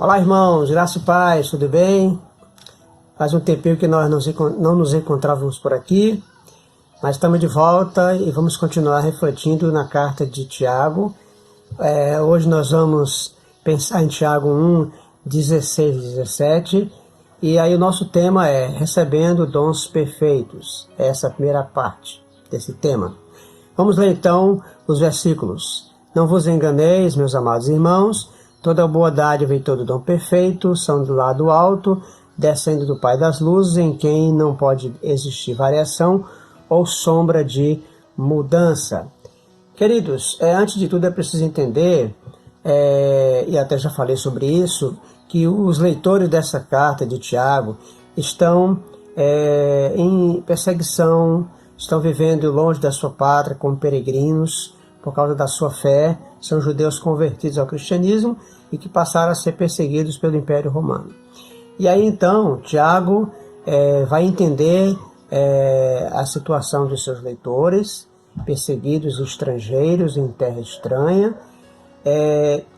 Olá, irmãos, graça e paz, tudo bem? Faz um tempinho que nós não nos encontrávamos por aqui, mas estamos de volta e vamos continuar refletindo na carta de Tiago. Hoje nós vamos pensar em Tiago 1, 16 e 17, e aí o nosso tema é recebendo dons perfeitos. Essa é a primeira parte desse tema. Vamos ler então os versículos. Não vos enganeis, meus amados irmãos, toda boa dádiva e todo dom perfeito são do lado alto, descendo do Pai das luzes, em quem não pode existir variação ou sombra de mudança. Queridos, antes de tudo é preciso entender, e até já falei sobre isso, que os leitores dessa carta de Tiago estão em perseguição, estão vivendo longe da sua pátria como peregrinos por causa da sua fé, são judeus convertidos ao cristianismo e que passaram a ser perseguidos pelo Império Romano. E aí então, Tiago vai entender a situação dos seus leitores, perseguidos estrangeiros em terra estranha,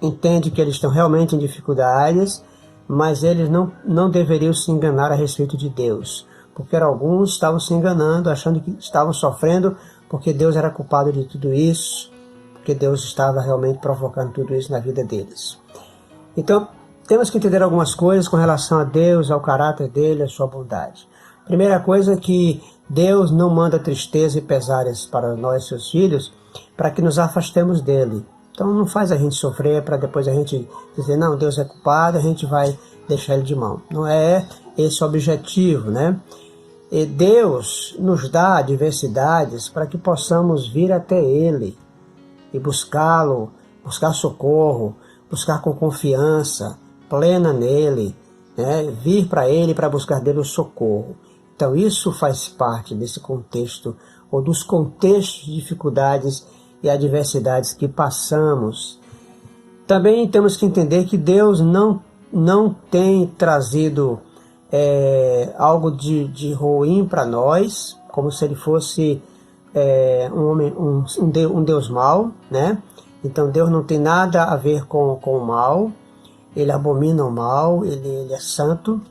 entende que eles estão realmente em dificuldades, mas eles não deveriam se enganar a respeito de Deus, porque alguns estavam se enganando, achando que estavam sofrendo porque Deus era culpado de tudo isso, porque Deus estava realmente provocando tudo isso na vida deles. Então, temos que entender algumas coisas com relação a Deus, ao caráter dele, à sua bondade. Primeira coisa é que Deus não manda tristeza e pesares para nós, seus filhos, para que nos afastemos dele. Então não faz a gente sofrer para depois a gente dizer, não, Deus é culpado, a gente vai deixar ele de mão. Não é esse o objetivo, né? E Deus nos dá adversidades para que possamos vir até ele e buscá-lo, buscar socorro, buscar com confiança plena nele, né? Vir para ele para buscar dele o socorro. Então isso faz parte desse contexto, ou dos contextos de dificuldades e adversidades que passamos. Também temos que entender que Deus não tem trazido algo de ruim para nós, como se ele fosse um Deus mau, né? Então Deus não tem nada a ver com o mal, ele abomina o mal, ele é santo,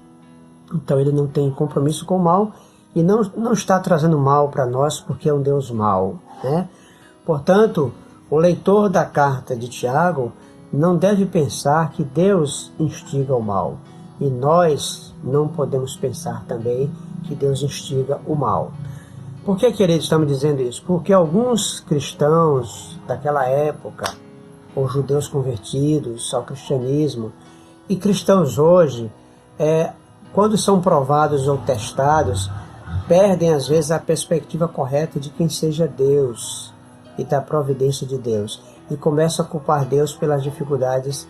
então ele não tem compromisso com o mal e não está trazendo mal para nós porque é um Deus mau, né? Portanto, o leitor da carta de Tiago não deve pensar que Deus instiga o mal, e nós não podemos pensar também que Deus instiga o mal. Por que, queridos, estamos dizendo isso? Porque alguns cristãos daquela época, ou judeus convertidos ao cristianismo, e cristãos hoje, quando são provados ou testados, perdem às vezes a perspectiva correta de quem seja Deus e da providência de Deus, e começam a culpar Deus pelas dificuldades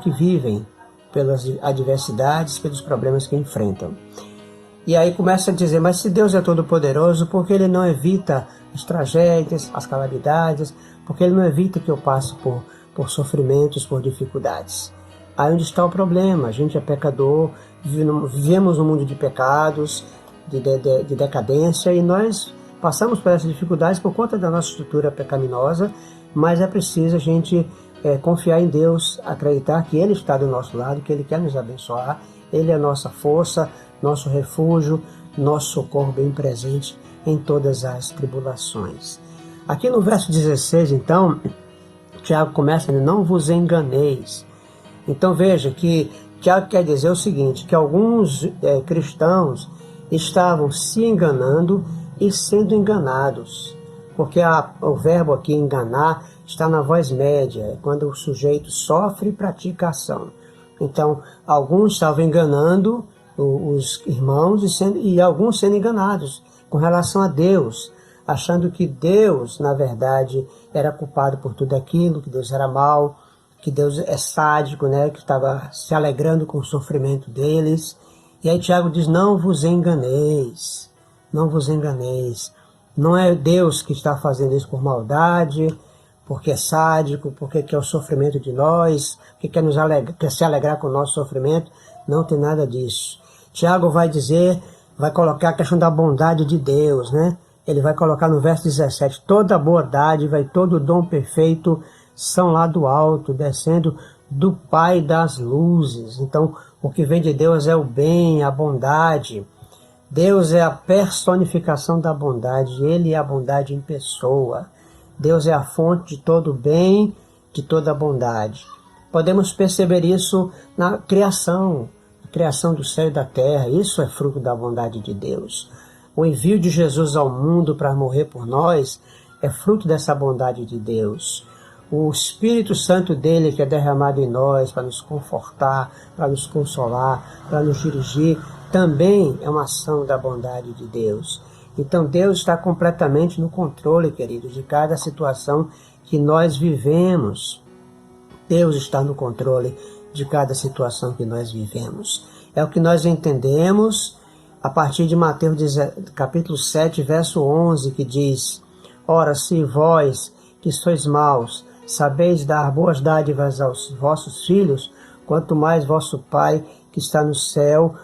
que vivem, pelas adversidades, pelos problemas que enfrentam. E aí começa a dizer, mas se Deus é todo poderoso, por que ele não evita as tragédias, as calamidades, porque ele não evita que eu passe por sofrimentos, por dificuldades? Aí onde está o problema? A gente é pecador, vivemos um mundo de pecados, de decadência, e nós passamos por essas dificuldades por conta da nossa estrutura pecaminosa, mas é preciso a gente confiar em Deus, acreditar que Ele está do nosso lado, que Ele quer nos abençoar, Ele é a nossa força, nosso refúgio, nosso socorro bem presente em todas as tribulações. Aqui no verso 16, então, Tiago começa dizendo, não vos enganeis. Então veja que Tiago quer dizer o seguinte, que alguns cristãos estavam se enganando e sendo enganados, porque o verbo aqui enganar está na voz média, quando o sujeito sofre e pratica a ação. Então, alguns estavam enganando os irmãos e alguns sendo enganados com relação a Deus, achando que Deus, na verdade, era culpado por tudo aquilo, que Deus era mau, que Deus é sádico, né, que estava se alegrando com o sofrimento deles. E aí Tiago diz, não vos enganeis, não vos enganeis. Não é Deus que está fazendo isso por maldade, porque é sádico, porque quer o sofrimento de nós, porque quer se alegrar com o nosso sofrimento. Não tem nada disso. Tiago vai dizer, vai colocar a questão da bondade de Deus, né? Ele vai colocar no verso 17, toda boa dádiva e todo dom perfeito são lá do alto, descendo do Pai das luzes. Então, o que vem de Deus é o bem, a bondade. Deus é a personificação da bondade, Ele é a bondade em pessoa. Deus é a fonte de todo o bem, de toda a bondade. Podemos perceber isso na criação, a criação do céu e da terra. Isso é fruto da bondade de Deus. O envio de Jesus ao mundo para morrer por nós é fruto dessa bondade de Deus. O Espírito Santo dele que é derramado em nós para nos confortar, para nos consolar, para nos dirigir, também é uma ação da bondade de Deus. Então Deus está completamente no controle, queridos, de cada situação que nós vivemos. Deus está no controle de cada situação que nós vivemos. É o que nós entendemos a partir de Mateus capítulo 7, verso 11, que diz: Ora, se vós, que sois maus, sabeis dar boas dádivas aos vossos filhos, quanto mais vosso Pai, que está no céu,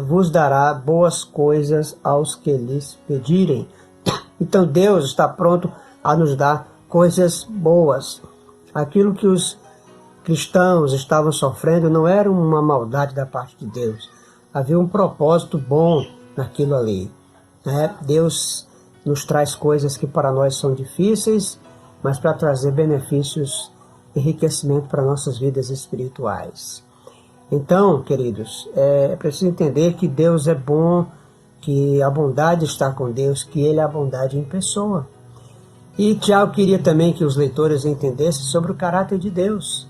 vos dará boas coisas aos que lhes pedirem. Então Deus está pronto a nos dar coisas boas. Aquilo que os cristãos estavam sofrendo não era uma maldade da parte de Deus. Havia um propósito bom naquilo ali. Deus nos traz coisas que para nós são difíceis, mas para trazer benefícios, enriquecimento para nossas vidas espirituais. Então, queridos, é preciso entender que Deus é bom, que a bondade está com Deus, que Ele é a bondade em pessoa. E Tiago queria também que os leitores entendessem sobre o caráter de Deus,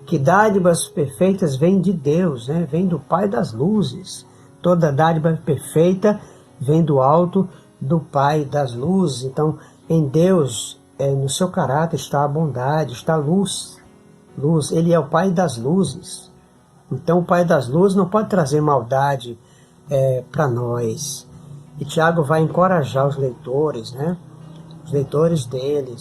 que dádivas perfeitas vêm de Deus, vem do Pai das luzes. Toda dádiva perfeita vem do alto do Pai das luzes. Então, em Deus, no seu caráter está a bondade, está a luz. Ele é o Pai das luzes. Então o Pai das luzes não pode trazer maldade para nós. E Tiago vai encorajar os leitores, os leitores dele,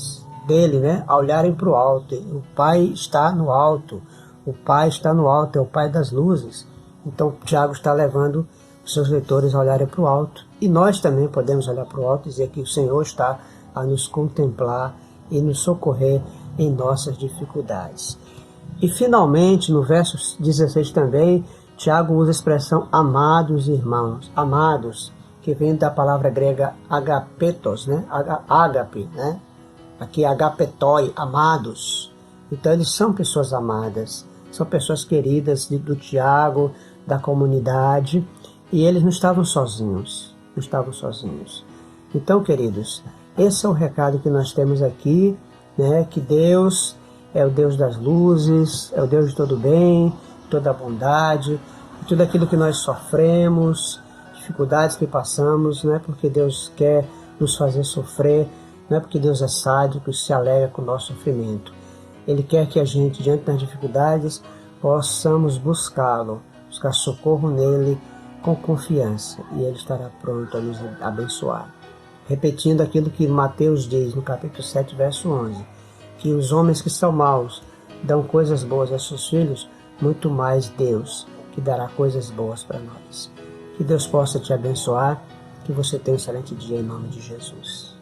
a olharem para o alto. O Pai está no alto. O Pai está no alto, é o Pai das luzes. Então Tiago está levando os seus leitores a olharem para o alto. E nós também podemos olhar para o alto e dizer que o Senhor está a nos contemplar e nos socorrer em nossas dificuldades. E finalmente, no verso 16 também, Tiago usa a expressão amados irmãos, amados, que vem da palavra grega agapetos, ágape, aqui agapetoi, amados. Então eles são pessoas amadas, são pessoas queridas do Tiago, da comunidade, e eles não estavam sozinhos, Então, queridos, esse é o recado que nós temos aqui, que Deus é o Deus das luzes, é o Deus de todo bem, toda a bondade, tudo aquilo que nós sofremos, dificuldades que passamos, não é porque Deus quer nos fazer sofrer, não é porque Deus é sádico e se alegra com o nosso sofrimento. Ele quer que a gente, diante das dificuldades, possamos buscá-lo, buscar socorro nele com confiança, e ele estará pronto a nos abençoar. Repetindo aquilo que Mateus diz no capítulo 7, verso 11, que os homens que são maus dão coisas boas aos seus filhos, muito mais Deus, que dará coisas boas para nós. Que Deus possa te abençoar, que você tenha um excelente dia em nome de Jesus.